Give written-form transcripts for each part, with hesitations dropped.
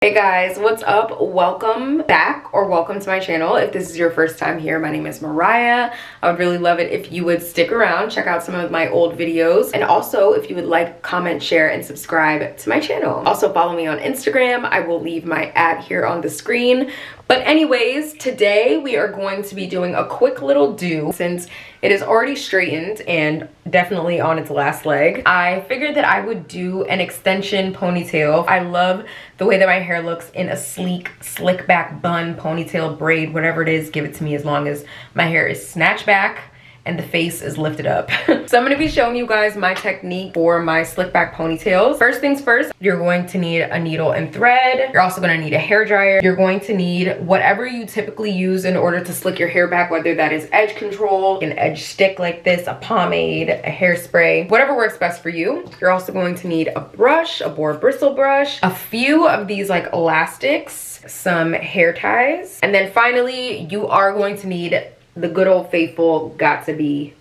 Hey guys, what's up? Welcome back, or welcome to my channel. If this is your first time here, my name is Mariah. I would really love it if you would stick around, check out some of my old videos, and also if you would like, comment, share, and subscribe to my channel. Also follow me on Instagram. I will leave my @ here on the screen. But anyways, today we are going to be doing a quick little do. Since it is already straightened and definitely on its last leg, I figured that I would do an extension ponytail. I love the way that my hair looks in a sleek, slick back bun, ponytail, braid, whatever it is, give it to me as long as my hair is snatched back and the face is lifted up. So I'm gonna be showing you guys my technique for my slick back ponytails. First things first, you're going to need a needle and thread. You're also gonna need a hair dryer. You're going to need whatever you typically use in order to slick your hair back, whether that is edge control, an edge stick like this, a pomade, a hairspray, whatever works best for you. You're also going to need a brush, a boar bristle brush, a few of these like elastics, some hair ties, and then finally you are going to need the good old faithful gotta be,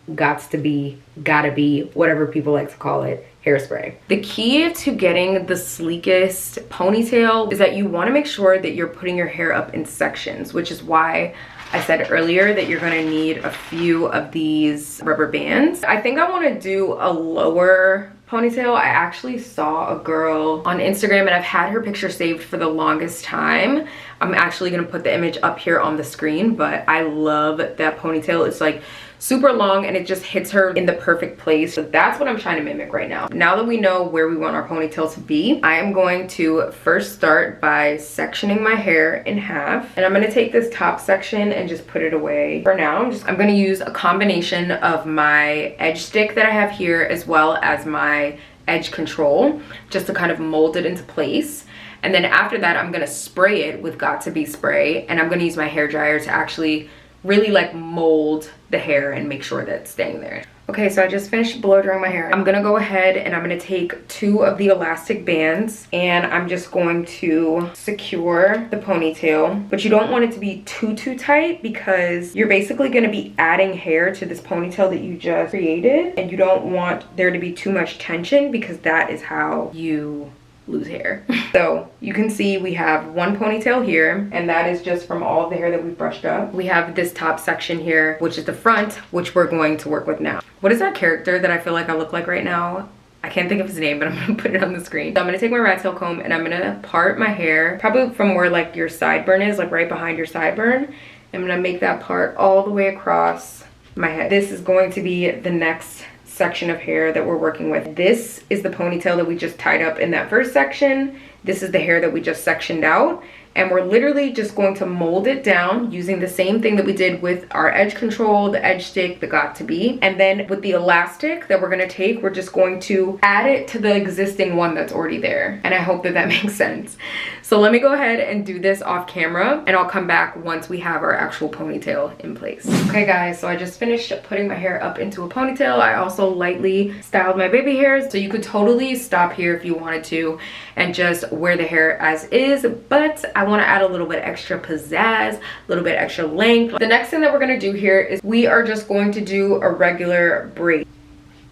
whatever people like to call it, hairspray. The key to getting the sleekest ponytail is that you want to make sure that you're putting your hair up in sections, which is why I said earlier that you're gonna need a few of these rubber bands. I think I want to do a lower ponytail. I actually saw a girl on Instagram and I've had her picture saved for the longest time. I'm actually gonna put the image up here on the screen, but I love that ponytail. It's like super long and it just hits her in the perfect place. So that's what I'm trying to mimic right now. Now that we know where we want our ponytail to be, I am going to first start by sectioning my hair in half. And I'm gonna take this top section and just put it away. For now, I'm gonna use a combination of my edge stick that I have here as well as my edge control, just to kind of mold it into place. And then after that, I'm gonna spray it with Got To Be spray, and I'm gonna use my hair dryer to actually really like mold the hair and make sure that it's staying there. Okay, so I just finished blow drying my hair. I'm gonna go ahead and I'm gonna take 2 of the elastic bands and I'm just going to secure the ponytail. But you don't want it to be too tight because you're basically gonna be adding hair to this ponytail that you just created, and you don't want there to be too much tension because that is how you lose hair. So you can see we have 1 ponytail here, and that is just from all of the hair that we brushed up. We have this top section here, which is the front, which we're going to work with now. What is that character that I feel like I look like right now? I can't think of his name, but I'm gonna put it on the screen. So I'm gonna take my rat tail comb and I'm gonna part my hair, probably from where like your sideburn is, like right behind your sideburn. I'm gonna make that part all the way across my head. This is going to be the next section of hair that we're working with. This is the ponytail that we just tied up in that first section. This is the hair that we just sectioned out, and we're literally just going to mold it down using the same thing that we did with our edge control, the edge stick, the Got To Be. And then with the elastic that we're gonna take, we're just going to add it to the existing one that's already there. And I hope that that makes sense. So let me go ahead and do this off camera, and I'll come back once we have our actual ponytail in place. Okay guys, so I just finished putting my hair up into a ponytail. I also lightly styled my baby hairs, so you could totally stop here if you wanted to and just wear the hair as is, but I want to add a little bit extra pizzazz, a little bit extra length. The next thing that we're going to do here is we are just going to do a regular braid.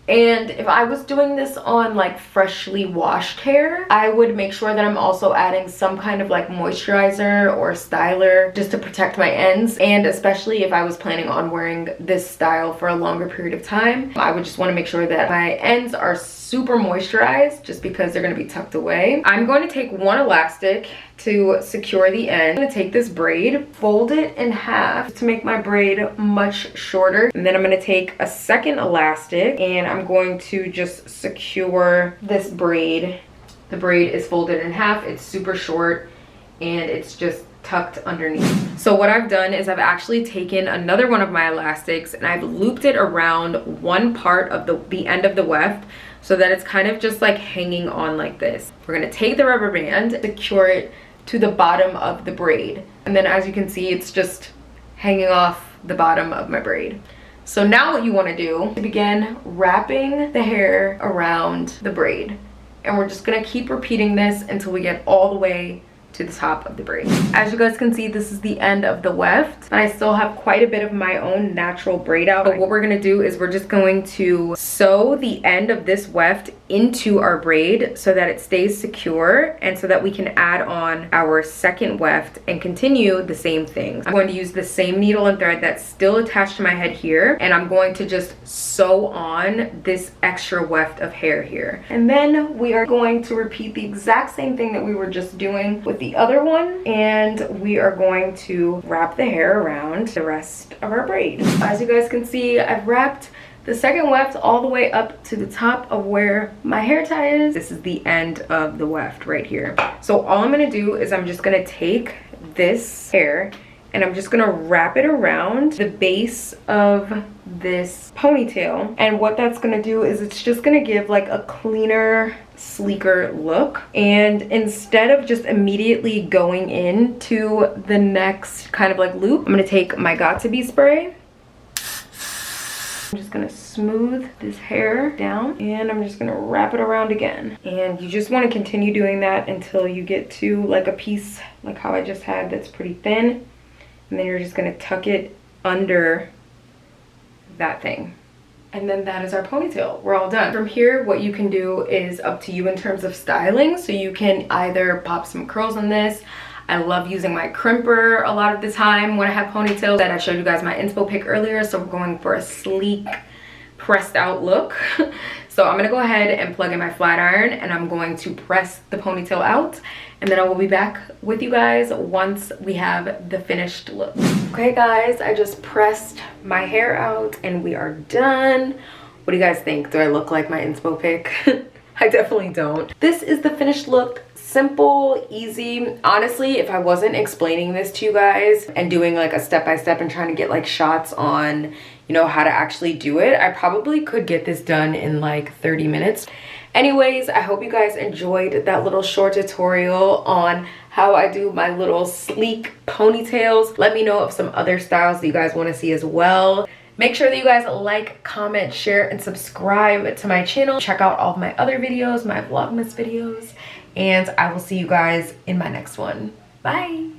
And if I was doing this on like freshly washed hair, I would make sure that I'm also adding some kind of like moisturizer or styler just to protect my ends. And especially if I was planning on wearing this style for a longer period of time, I would just want to make sure that my ends are super moisturized just because they're going to be tucked away. I'm going to take 1 elastic to secure the end. I'm going to take this braid, fold it in half to make my braid much shorter. And then I'm going to take a second elastic and I'm going to just secure this braid. The braid is folded in half. It's super short and it's just tucked underneath. So what I've done is I've actually taken another one of my elastics and I've looped it around one part of the end of the weft, so that it's kind of just like hanging on like this. We're gonna take the rubber band, secure it to the bottom of the braid. And then as you can see, it's just hanging off the bottom of my braid. So now what you wanna do is begin wrapping the hair around the braid. And we're just gonna keep repeating this until we get all the way to the top of the braid. As you guys can see, this is the end of the weft, and I still have quite a bit of my own natural braid out. But what we're gonna do is we're just going to sew the end of this weft into our braid so that it stays secure, and so that we can add on our second weft and continue the same things. I'm going to use the same needle and thread that's still attached to my head here, and I'm going to just sew on this extra weft of hair here. And then we are going to repeat the exact same thing that we were just doing with the other one, and we are going to wrap the hair around the rest of our braid. As you guys can see, I've wrapped the second weft all the way up to the top of where my hair tie is. This is the end of the weft right here. So all I'm gonna do is I'm just gonna take this hair and I'm just gonna wrap it around the base of this ponytail. And what that's gonna do is it's just gonna give like a cleaner, sleeker look. And instead of just immediately going into the next kind of like loop, I'm gonna take my Got2b spray. I'm just gonna smooth this hair down, and I'm just gonna wrap it around again. And you just wanna continue doing that until you get to like a piece like how I just had that's pretty thin. And then you're just gonna tuck it under that thing. And then that is our ponytail. We're all done. From here, what you can do is up to you in terms of styling. So you can either pop some curls on this. I love using my crimper a lot of the time when I have ponytails. That I showed you guys my inspo pic earlier. So we're going for a sleek, pressed out look. So I'm gonna go ahead and plug in my flat iron, and I'm going to press the ponytail out, and then I will be back with you guys once we have the finished look. Okay guys, I just pressed my hair out and we are done. What do you guys think? Do I look like my inspo pic? I definitely don't. This is the finished look. Simple, easy. Honestly, if I wasn't explaining this to you guys and doing like a step-by-step and trying to get like shots on, you know, how to actually do it, I probably could get this done in like 30 minutes. Anyways, I hope you guys enjoyed that little short tutorial on how I do my little sleek ponytails. Let me know of some other styles that you guys want to see as well. Make sure that you guys like, comment, share, and subscribe to my channel. Check out all of my other videos, my Vlogmas videos, and I will see you guys in my next one. Bye!